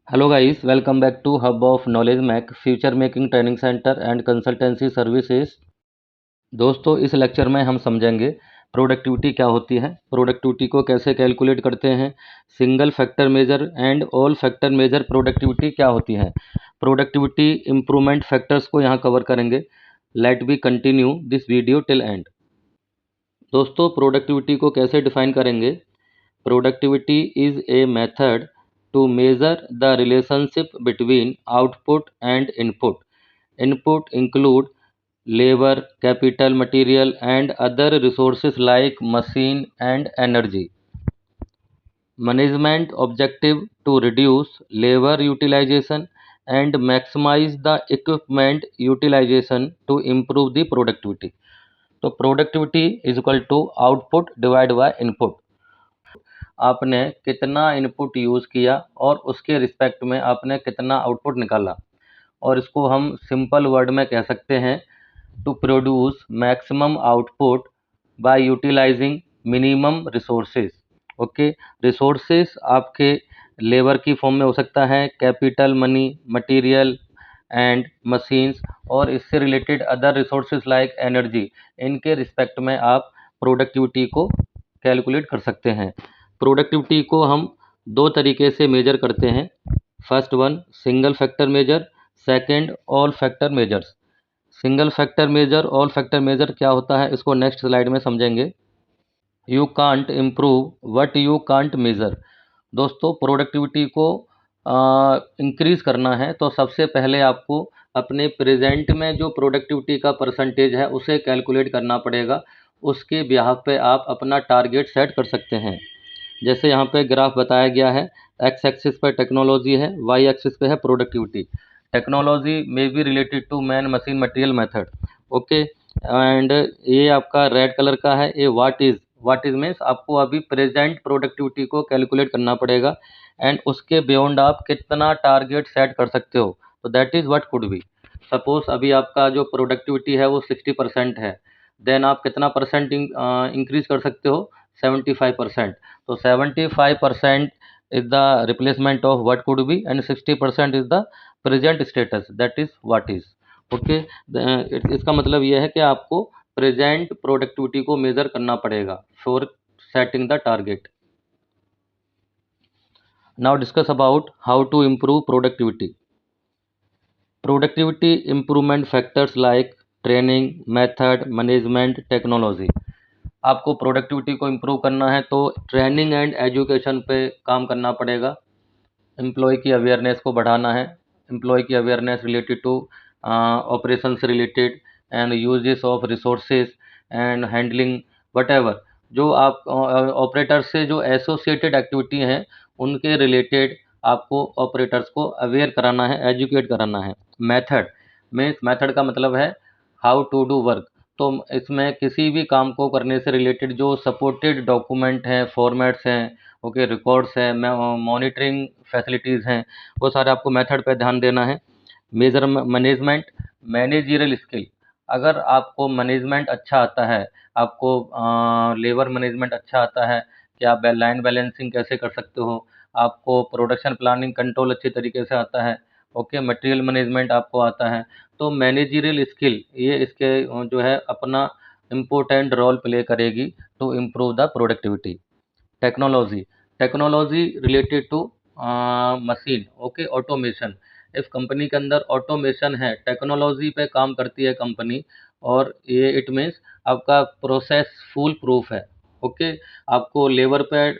Hello guys, welcome back to Hub of Knowledge Mac, Future Making Training Center and Consultancy Services। दोस्तों इस lecture में हम समझेंगे productivity क्या होती है, प्रोडक्टिविटी को कैसे कैलकुलेट करते हैं, single factor measure and all factor measure productivity क्या होती है, प्रोडक्टिविटी इम्प्रूवमेंट फैक्टर्स को यहाँ कवर करेंगे। Let be continue this video till end. दोस्तों प्रोडक्टिविटी को कैसे डिफाइन करेंगे? Productivity is a method to measure the relationship between output and input. Input include labor, capital, material, and other resources like machine and energy. Management objective to reduce labor utilization and maximize the equipment utilization to improve the productivity. तो productivity is equal to output divide by input. आपने कितना input use किया और उसके respect में आपने कितना output निकाला, और इसको हम सिंपल वर्ड में कह सकते हैं to produce maximum output by utilising minimum resources. Okay, resources आपके लेबर की फॉर्म में हो सकता है, capital money, material and machines, और इससे related other resources like energy. इनके रिस्पेक्ट में आप प्रोडक्टिविटी को कैलकुलेट कर सकते हैं। प्रोडक्टिविटी को हम दो तरीके से मेजर करते हैं। First one single factor measure, second all factor measures. Single factor measure, all factor measure क्या होता है इसको नेक्स्ट स्लाइड में समझेंगे। You can't improve what you can't measure. दोस्तों प्रोडक्टिविटी को इंक्रीज़ करना है तो सबसे पहले आपको अपने प्रेजेंट में जो प्रोडक्टिविटी का परसेंटेज है उसे कैलकुलेट करना पड़ेगा। उसके बिहाफ पे आप अपना टारगेट सेट कर सकते हैं। जैसे यहाँ पे ग्राफ बताया गया है, एक्स एक्सिस पे टेक्नोलॉजी है, वाई एक्सिस पे है productivity. Technology may be related to man machine material method. Okay, and ये आपका रेड कलर का है, ये व्हाट इज मीन्स आपको अभी प्रेजेंट प्रोडक्टिविटी को कैलकुलेट करना पड़ेगा एंड उसके बियॉन्ड आप कितना टारगेट सेट कर सकते हो, तो that is what could be. Suppose अभी आपका जो प्रोडक्टिविटी है वो 60% है, देन आप कितना परसेंट इंक्रीज कर सकते हो? 75%। तो 75% is the replacement of what could be and 60% is the present status, that is what is. Okay, इसका मतलब यह है कि आपको प्रेजेंट प्रोडक्टिविटी को मेजर करना पड़ेगा for setting the target. Now discuss about how to improve productivity. Productivity improvement factors like training, method, management, technology. आपको प्रोडक्टिविटी को इम्प्रूव करना है तो ट्रेनिंग एंड एजुकेशन पे काम करना पड़ेगा। एम्प्लॉय की अवेयरनेस को बढ़ाना है, एम्प्लॉय की अवेयरनेस रिलेटेड टू ऑपरेशन से related and uses of resources and handling whatever. जो आप ऑपरेटर से जो एसोसिएटेड एक्टिविटी हैं उनके रिलेटेड आपको ऑपरेटर्स को अवेयर कराना है, एजुकेट कराना है। मेथड मीन्स, मेथड का मतलब है हाउ टू डू वर्क। तो इसमें किसी भी काम को करने से रिलेटेड जो सपोर्टेड डॉक्यूमेंट हैं, फॉर्मेट्स हैं, ओके, रिकॉर्ड्स हैं, मॉनिटरिंग फैसिलिटीज़ हैं, वो सारे आपको मेथड पे ध्यान देना है। Major management, managerial skill. अगर आपको मैनेजमेंट अच्छा आता है, आपको लेबर मैनेजमेंट अच्छा आता है कि आप लाइन बैलेंसिंग कैसे कर सकते हो, आपको प्रोडक्शन प्लानिंग कंट्रोल अच्छी तरीके से आता है, ओके, मटेरियल मैनेजमेंट आपको आता है, तो मैनेजरियल स्किल ये इसके जो है अपना इम्पोर्टेंट रोल प्ले करेगी to improve the productivity. Technology, technology related to machine, okay, automation. इस कंपनी के अंदर ऑटोमेशन है, टेक्नोलॉजी पे काम करती है कंपनी, और ये इट मीन्स आपका प्रोसेस फूल प्रूफ है। ओके, आपको लेबर पे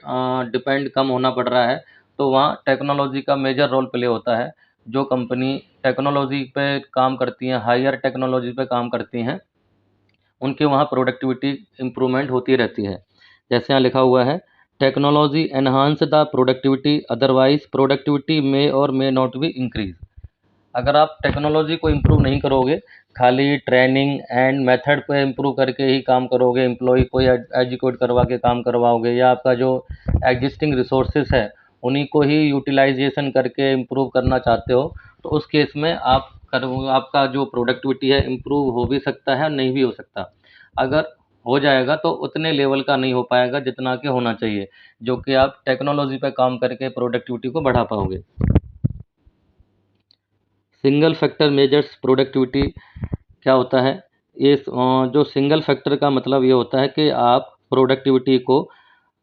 डिपेंड कम होना पड़ रहा है, तो वहाँ टेक्नोलॉजी का मेजर रोल प्ले होता है। जो कंपनी टेक्नोलॉजी पे काम करती हैं, हायर टेक्नोलॉजी पे काम करती हैं, उनके वहाँ प्रोडक्टिविटी इम्प्रूवमेंट होती रहती है। जैसे यहाँ लिखा हुआ है, technology enhance the productivity, otherwise productivity may और मे नॉट बी इंक्रीज। अगर आप टेक्नोलॉजी को इम्प्रूव नहीं करोगे, खाली ट्रेनिंग एंड मेथड पे इम्प्रूव करके ही काम करोगे, एम्प्लॉय को एजुकेट करवा के काम करवाओगे, या आपका जो एग्जिस्टिंग रिसोर्सेज है उन्हीं को ही यूटिलाइजेशन करके इम्प्रूव करना चाहते हो, तो उस केस में आपका जो प्रोडक्टिविटी है इम्प्रूव हो भी सकता है और नहीं भी हो सकता। अगर हो जाएगा तो उतने लेवल का नहीं हो पाएगा जितना कि होना चाहिए, जो कि आप टेक्नोलॉजी पे काम करके प्रोडक्टिविटी को बढ़ा पाओगे। सिंगल फैक्टर मेजर्स प्रोडक्टिविटी क्या होता है? ये जो सिंगल फैक्टर का मतलब ये होता है कि आप प्रोडक्टिविटी को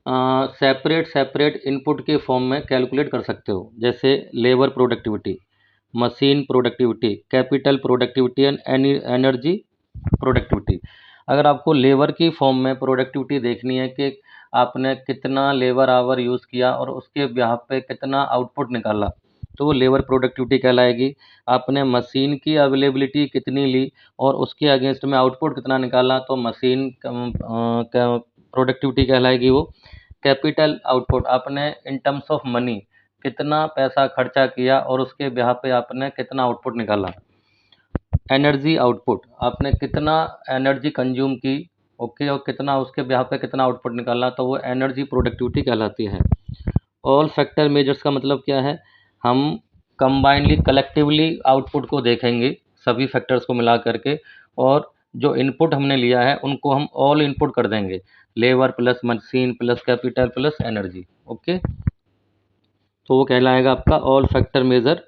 सेपरेट सेपरेट इनपुट के फॉर्म में कैलकुलेट कर सकते हो। जैसे labour productivity, machine productivity, capital productivity and energy productivity. अगर आपको लेबर की फॉर्म में प्रोडक्टिविटी देखनी है कि आपने कितना लेबर आवर यूज़ किया और उसके ब्याह पे कितना आउटपुट निकाला, तो वो लेबर प्रोडक्टिविटी कहलाएगी। आपने मशीन की अवेलेबिलिटी कितनी ली और उसके अगेंस्ट में आउटपुट कितना निकाला, तो मशीन प्रोडक्टिविटी कहलाएगी वो। कैपिटल आउटपुट, आपने इन टर्म्स ऑफ मनी कितना पैसा खर्चा किया और उसके ब्याह पे आपने कितना आउटपुट निकाला। एनर्जी आउटपुट, आपने कितना एनर्जी कंज्यूम की, ओके, और कितना उसके ब्याह पे कितना आउटपुट निकाला, तो वो एनर्जी प्रोडक्टिविटी कहलाती है। ऑल फैक्टर मेजर्स का मतलब क्या है? हम कंबाइनली कलेक्टिवली आउटपुट को देखेंगे, सभी फैक्टर्स को मिला करके, और जो इनपुट हमने लिया है उनको हम ऑल इनपुट कर देंगे, labour plus machine plus capital plus energy, okay. तो वो कहलाएगा आपका ऑल फैक्टर मेजर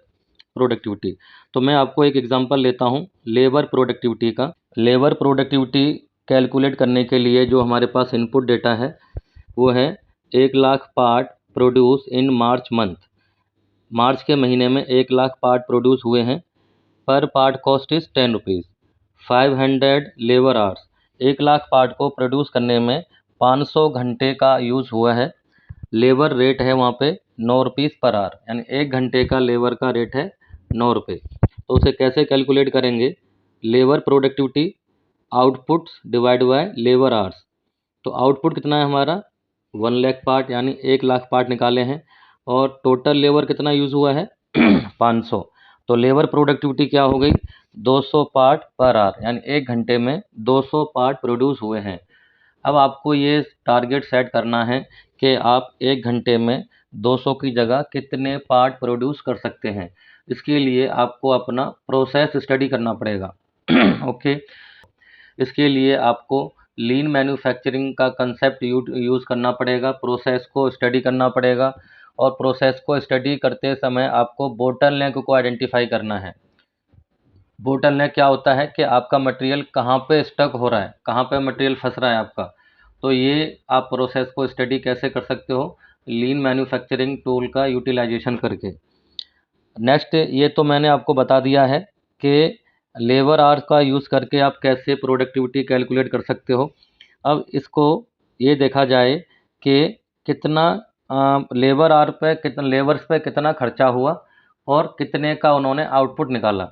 प्रोडक्टिविटी। तो मैं आपको एक एग्जांपल लेता हूँ लेबर प्रोडक्टिविटी का। लेबर प्रोडक्टिविटी कैलकुलेट करने के लिए जो हमारे पास इनपुट डेटा है वो है 1,00,000 part produce in March month. मार्च के महीने में 1,00,000 पार्ट प्रोड्यूस हुए हैं। पर part cost is 10 rupees. 500 labour hours, 1,00,000 part को प्रोड्यूस करने में 500 घंटे का यूज़ हुआ है। लेबर रेट है वहाँ पे 9 रुपीज़ पर आवर, यानी 1 घंटे का लेबर का रेट है 9 रुपये। तो उसे कैसे कैलकुलेट करेंगे? Labour productivity outputs divide by labour hours. तो आउटपुट कितना है हमारा? 1,00,000 पार्ट, यानी 1,00,000 पार्ट निकाले हैं, और टोटल लेबर कितना यूज़ हुआ है? 500। तो लेबर प्रोडक्टिविटी क्या हो गई? 200 पार्ट पर आवर, यानी 1 घंटे में 200 पार्ट प्रोड्यूस हुए हैं। अब आपको ये टारगेट सेट करना है कि आप 1 घंटे में 200 की जगह कितने पार्ट प्रोड्यूस कर सकते हैं। इसके लिए आपको अपना प्रोसेस स्टडी करना पड़ेगा। ओके। इसके लिए आपको लीन मैन्युफैक्चरिंग का कंसेप्ट यूज़ करना पड़ेगा, प्रोसेस को स्टडी करना पड़ेगा, और प्रोसेस को स्टडी करते समय आपको बोटलनेक को आइडेंटिफाई करना है। बोटलनेक क्या होता है कि आपका मटेरियल कहाँ पे स्टक हो रहा है, कहाँ पे मटेरियल फंस रहा है आपका। तो ये आप प्रोसेस को स्टडी कैसे कर सकते हो? लीन मैन्युफैक्चरिंग टूल का यूटिलाइजेशन करके। नेक्स्ट, ये तो मैंने आपको बता दिया है कि लेबर आवर्स का यूज़ करके आप कैसे प्रोडक्टिविटी कैलकुलेट कर सकते हो। अब इसको ये देखा जाए कि कितना लेबर आवर पे कितना लेबर्स पे कितना खर्चा हुआ और कितने का उन्होंने आउटपुट निकाला।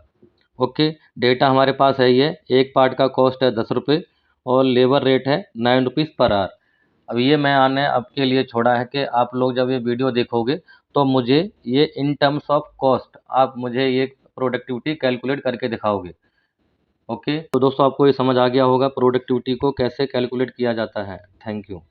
ओके, डेटा हमारे पास है ये। एक पार्ट का कॉस्ट है 10 रुपये और लेबर रेट है 9 रुपीज़ पर आवर। अब ये मैं आने आपके लिए छोड़ा है कि आप लोग जब ये वीडियो देखोगे तो मुझे ये इन टर्म्स ऑफ कॉस्ट आप मुझे ये प्रोडक्टिविटी कैलकुलेट करके दिखाओगे। ओके, तो दोस्तों आपको ये समझ आ गया होगा प्रोडक्टिविटी को कैसे कैलकुलेट किया जाता है। Thank you.